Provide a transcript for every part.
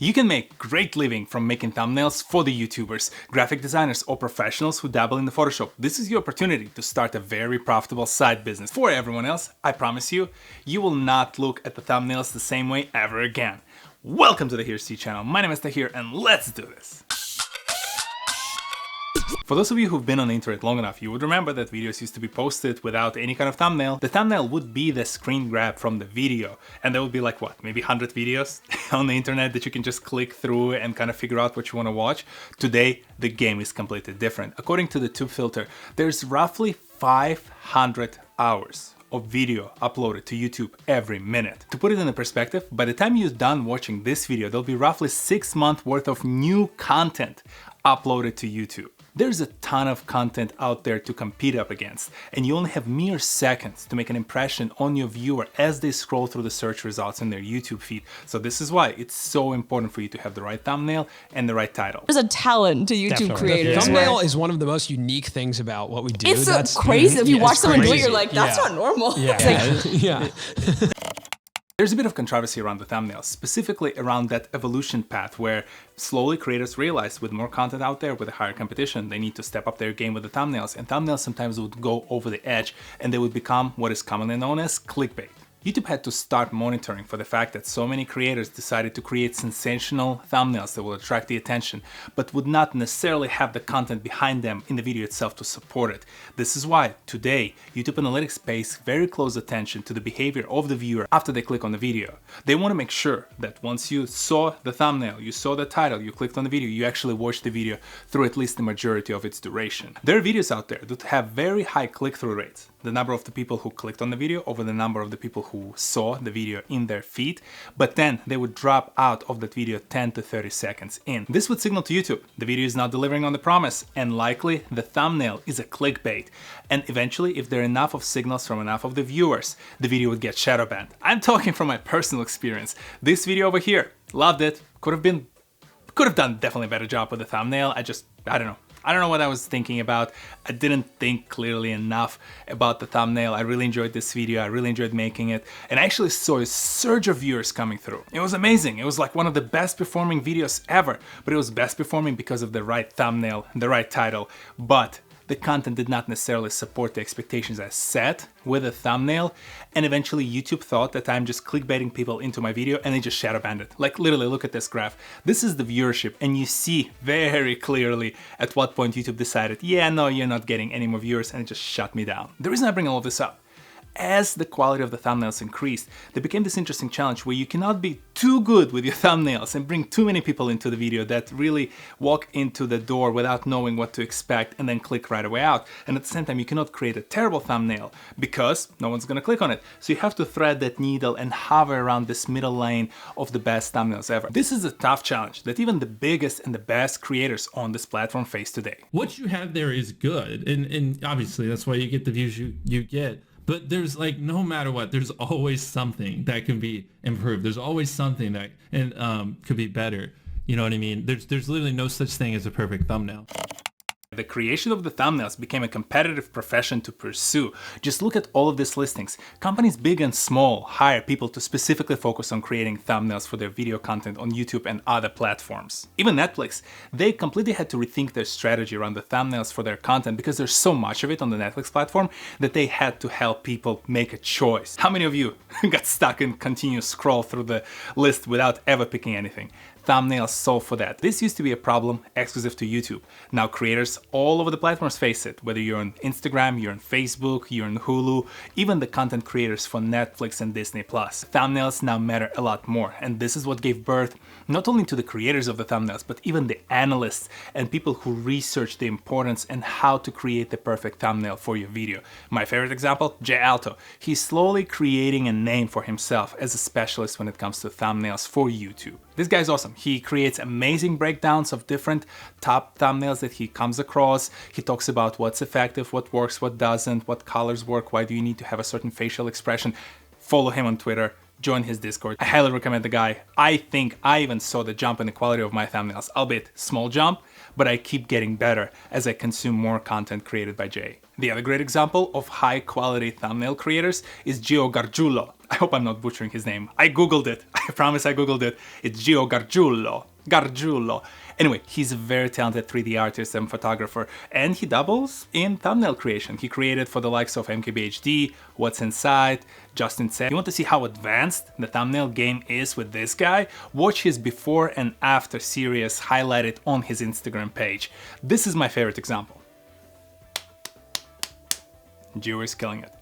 You can make great living from making thumbnails for the YouTubers, graphic designers, or professionals who dabble in the Photoshop. This is your opportunity to start a very profitable side business. For everyone else, I promise you, you will not look at the thumbnails the same way ever again. Welcome to the TohirT channel. My name is Tahir and let's do this. For those of you who've been on the internet long enough, you would remember that videos used to be posted without any kind of thumbnail. The thumbnail would be the screen grab from the video, and there would be like what, maybe 100 videos on the internet that you can just click through and kind of figure out what you want to watch. Today, the game is completely different. According to the Tube Filter, there's roughly 500 hours of video uploaded to YouTube every minute. To put it in perspective, by the time you're done watching this video, there'll be roughly 6 months worth of new content uploaded to YouTube. There's a ton of content out there to compete up against, and you only have mere seconds to make an impression on your viewer as they scroll through the search results in their YouTube feed. So this is why it's so important for you to have the right thumbnail and the right title. There's a talent to YouTube creators. Thumbnail is one of the most unique things about what we do. It's so crazy. If you watch someone do it, you're like, that's not normal. Yeah. There's a bit of controversy around the thumbnails, specifically around that evolution path where slowly creators realized with more content out there, with a higher competition, they need to step up their game with the thumbnails, and thumbnails sometimes would go over the edge and they would become what is commonly known as clickbait. YouTube had to start monitoring for the fact that so many creators decided to create sensational thumbnails that will attract the attention, but would not necessarily have the content behind them in the video itself to support it. This is why today YouTube Analytics pays very close attention to the behavior of the viewer after they click on the video. They want to make sure that once you saw the thumbnail, you saw the title, you clicked on the video, you actually watched the video through at least the majority of its duration. There are videos out there that have very high click-through rates. The number of the people who clicked on the video over the number of the people who saw the video in their feed, but then they would drop out of that video 10 to 30 seconds in. This would signal to YouTube the video is not delivering on the promise, and likely the thumbnail is a clickbait. And eventually, if there are enough of signals from enough of the viewers, the video would get shadow banned. I'm talking from my personal experience. This video over here, loved it. Could have done definitely a better job with the thumbnail. I don't know. I don't know what I was thinking about. I didn't think clearly enough about the thumbnail. I really enjoyed this video. I really enjoyed making it. And I actually saw a surge of viewers coming through. It was amazing. It was like one of the best performing videos ever. But it was best performing because of the right thumbnail, the right title. But the content did not necessarily support the expectations I set with a thumbnail, and eventually YouTube thought that I'm just clickbaiting people into my video and they just shadow banned it. Like literally, look at this graph. This is the viewership, and you see very clearly at what point YouTube decided, yeah, no, you're not getting any more viewers, and it just shut me down. The reason I bring all of this up, as the quality of the thumbnails increased, there became this interesting challenge where you cannot be too good with your thumbnails and bring too many people into the video that really walk into the door without knowing what to expect and then click right away out. And at the same time, you cannot create a terrible thumbnail because no one's gonna click on it. So you have to thread that needle and hover around this middle lane of the best thumbnails ever. This is a tough challenge that even the biggest and the best creators on this platform face today. What you have there is good, and obviously that's why you get the views you get. But there's like, no matter what, there's always something that can be improved. There's always something that could be better. You know what I mean? There's literally no such thing as a perfect thumbnail. The creation of the thumbnails became a competitive profession to pursue. Just look at all of these listings. Companies big and small hire people to specifically focus on creating thumbnails for their video content on YouTube and other platforms. Even Netflix, they completely had to rethink their strategy around the thumbnails for their content because there's so much of it on the Netflix platform that they had to help people make a choice. How many of you got stuck and continue to scroll through the list without ever picking anything? Thumbnails solve for that. This used to be a problem exclusive to YouTube. Now creators all over the platforms face it, whether you're on Instagram, you're on Facebook, you're on Hulu, even the content creators for Netflix and Disney+. Thumbnails now matter a lot more, and this is what gave birth not only to the creators of the thumbnails, but even the analysts and people who research the importance and how to create the perfect thumbnail for your video. My favorite example, Jay Alto. He's slowly creating a name for himself as a specialist when it comes to thumbnails for YouTube. This guy's awesome. He creates amazing breakdowns of different top thumbnails that he comes across. He talks about what's effective, what works, what doesn't, what colors work, why do you need to have a certain facial expression. Follow him on Twitter. join his Discord. I highly recommend the guy. I think I even saw the jump in the quality of my thumbnails, albeit small jump, but I keep getting better as I consume more content created by Jay. The other great example of high quality thumbnail creators is Gio Gargiulo. I hope I'm not butchering his name. I googled it. I promise I googled it. It's Gio Gargiulo. Anyway, he's a very talented 3D artist and photographer, and he doubles in thumbnail creation. He created for the likes of MKBHD, What's Inside, Justin Said. You want to see how advanced the thumbnail game is with this guy? Watch his before and after series highlighted on his Instagram page. This is my favorite example. Gio is killing it.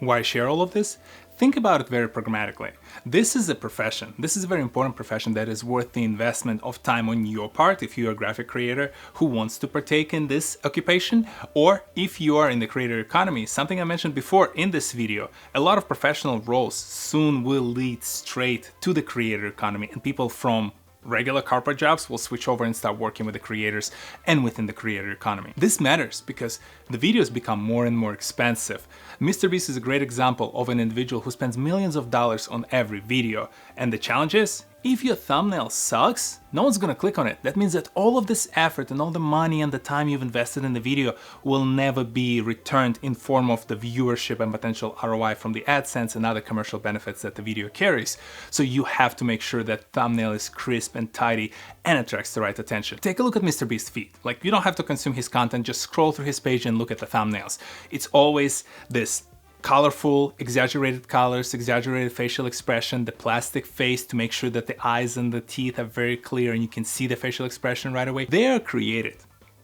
Why share all of this? Think about it very pragmatically. This is a profession. This is a very important profession that is worth the investment of time on your part if you're a graphic creator who wants to partake in this occupation, or if you are in the creator economy, something I mentioned before in this video. A lot of professional roles soon will lead straight to the creator economy, and people from regular corporate jobs will switch over and start working with the creators and within the creator economy. This matters because the videos become more and more expensive. MrBeast is a great example of an individual who spends millions of dollars on every video. And the challenge is, if your thumbnail sucks, no one's gonna click on it. That means that all of this effort and all the money and the time you've invested in the video will never be returned in form of the viewership and potential ROI from the AdSense and other commercial benefits that the video carries. So you have to make sure that thumbnail is crisp and tidy and attracts the right attention. Take a look at MrBeast's feed. Like, you don't have to consume his content, just scroll through his page and look at the thumbnails. It's always this colorful, exaggerated colors, exaggerated facial expression, the plastic face to make sure that the eyes and the teeth are very clear and you can see the facial expression right away. They are created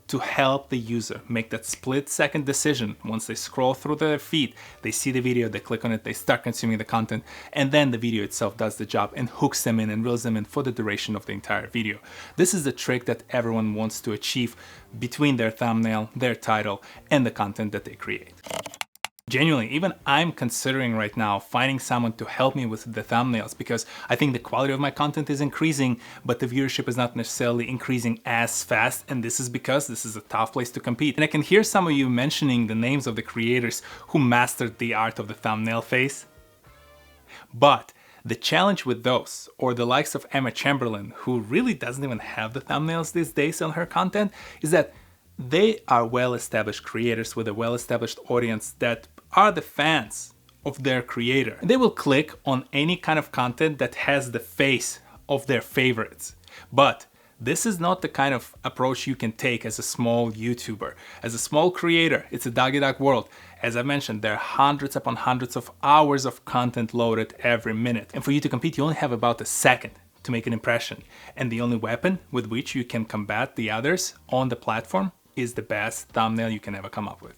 to help the user make that split-second decision. Once they scroll through their feed, they see the video, they click on it, they start consuming the content, and then the video itself does the job and hooks them in and reels them in for the duration of the entire video. This is the trick that everyone wants to achieve between their thumbnail, their title, and the content that they create. Genuinely, even I'm considering right now finding someone to help me with the thumbnails because I think the quality of my content is increasing, but the viewership is not necessarily increasing as fast, and this is because this is a tough place to compete. And I can hear some of you mentioning the names of the creators who mastered the art of the thumbnail face. But the challenge with those, or the likes of Emma Chamberlain, who really doesn't even have the thumbnails these days on her content, is that they are well-established creators with a well-established audience that are the fans of their creator. They will click on any kind of content that has the face of their favorites. But this is not the kind of approach you can take as a small YouTuber. As a small creator, it's a dog-eat-dog world. As I mentioned, there are hundreds upon hundreds of hours of content loaded every minute. And for you to compete, you only have about a second to make an impression. And the only weapon with which you can combat the others on the platform is the best thumbnail you can ever come up with.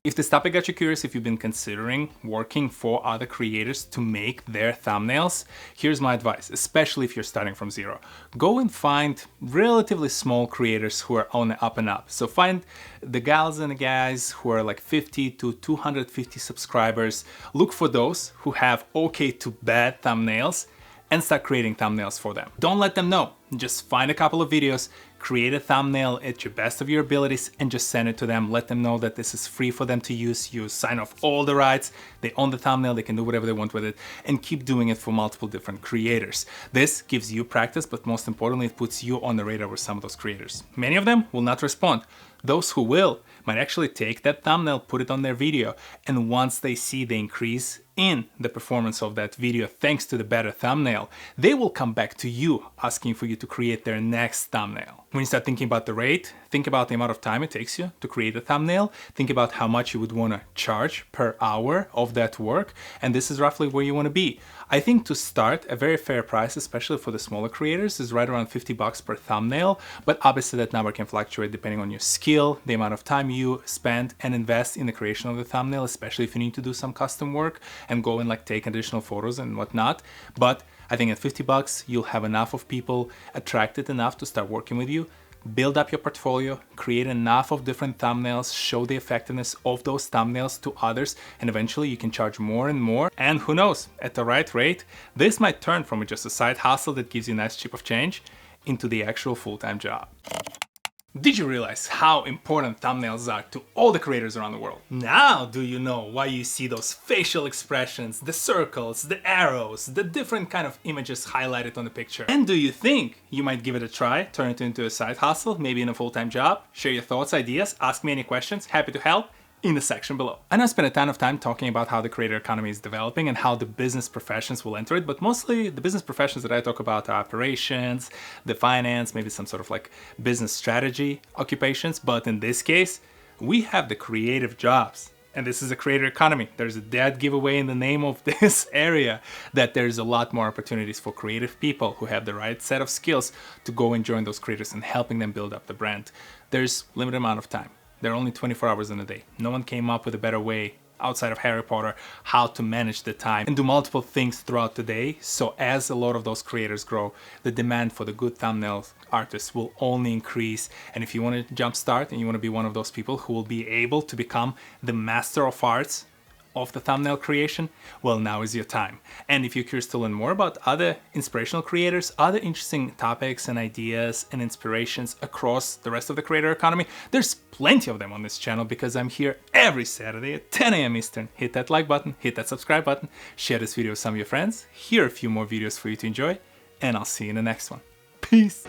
If this topic got you curious, if you've been considering working for other creators to make their thumbnails, here's my advice, especially if you're starting from zero. Go and find relatively small creators who are on the up and up. So find the gals and the guys who are like 50 to 250 subscribers. Look for those who have okay to bad thumbnails and start creating thumbnails for them. Don't let them know. Just find a couple of videos, create a thumbnail at your best of your abilities, and just send it to them. Let them know that this is free for them to use. You sign off all the rights. They own the thumbnail. They can do whatever they want with it, and keep doing it for multiple different creators. This gives you practice, but most importantly, it puts you on the radar with some of those creators. Many of them will not respond. Those who will might actually take that thumbnail, put it on their video, and once they see the increase in the performance of that video thanks to the better thumbnail, they will come back to you asking for you to create their next thumbnail. When you start thinking about the rate, think about the amount of time it takes you to create a thumbnail, think about how much you would want to charge per hour of that work, and this is roughly where you want to be. I think to start, a very fair price, especially for the smaller creators, is right around $50 per thumbnail, but obviously that number can fluctuate depending on your skill, the amount of time you spend and invest in the creation of the thumbnail, especially if you need to do some custom work and go and like take additional photos and whatnot. But I think at $50, you'll have enough of people attracted enough to start working with you. Build up your portfolio, create enough of different thumbnails, show the effectiveness of those thumbnails to others, and eventually you can charge more and more. And who knows, at the right rate, this might turn from just a side hustle that gives you a nice chip of change into the actual full-time job. Did you realize how important thumbnails are to all the creators around the world? Now do you know why you see those facial expressions, the circles, the arrows, the different kind of images highlighted on the picture? And do you think you might give it a try, turn it into a side hustle, maybe in a full-time job? Share your thoughts, ideas, ask me any questions, happy to help in the section below. I know I spent a ton of time talking about how the creator economy is developing and how the business professions will enter it, but mostly the business professions that I talk about are operations, the finance, maybe some sort of like business strategy occupations. But in this case, we have the creative jobs. And this is a creator economy. There's a dead giveaway in the name of this area that there's a lot more opportunities for creative people who have the right set of skills to go and join those creators and helping them build up the brand. There's limited amount of time. There are only 24 hours in a day. No one came up with a better way outside of Harry Potter how to manage the time and do multiple things throughout the day. So as a lot of those creators grow, the demand for the good thumbnail artists will only increase. And if you want to jumpstart and you want to be one of those people who will be able to become the master of arts of the thumbnail creation, well, now is your time. And if you're curious to learn more about other inspirational creators, other interesting topics and ideas and inspirations across the rest of the creator economy, there's plenty of them on this channel because I'm here every Saturday at 10 a.m. Eastern. Hit that like button, hit that subscribe button, share this video with some of your friends. Here are a few more videos for you to enjoy, and I'll see you in the next one. Peace.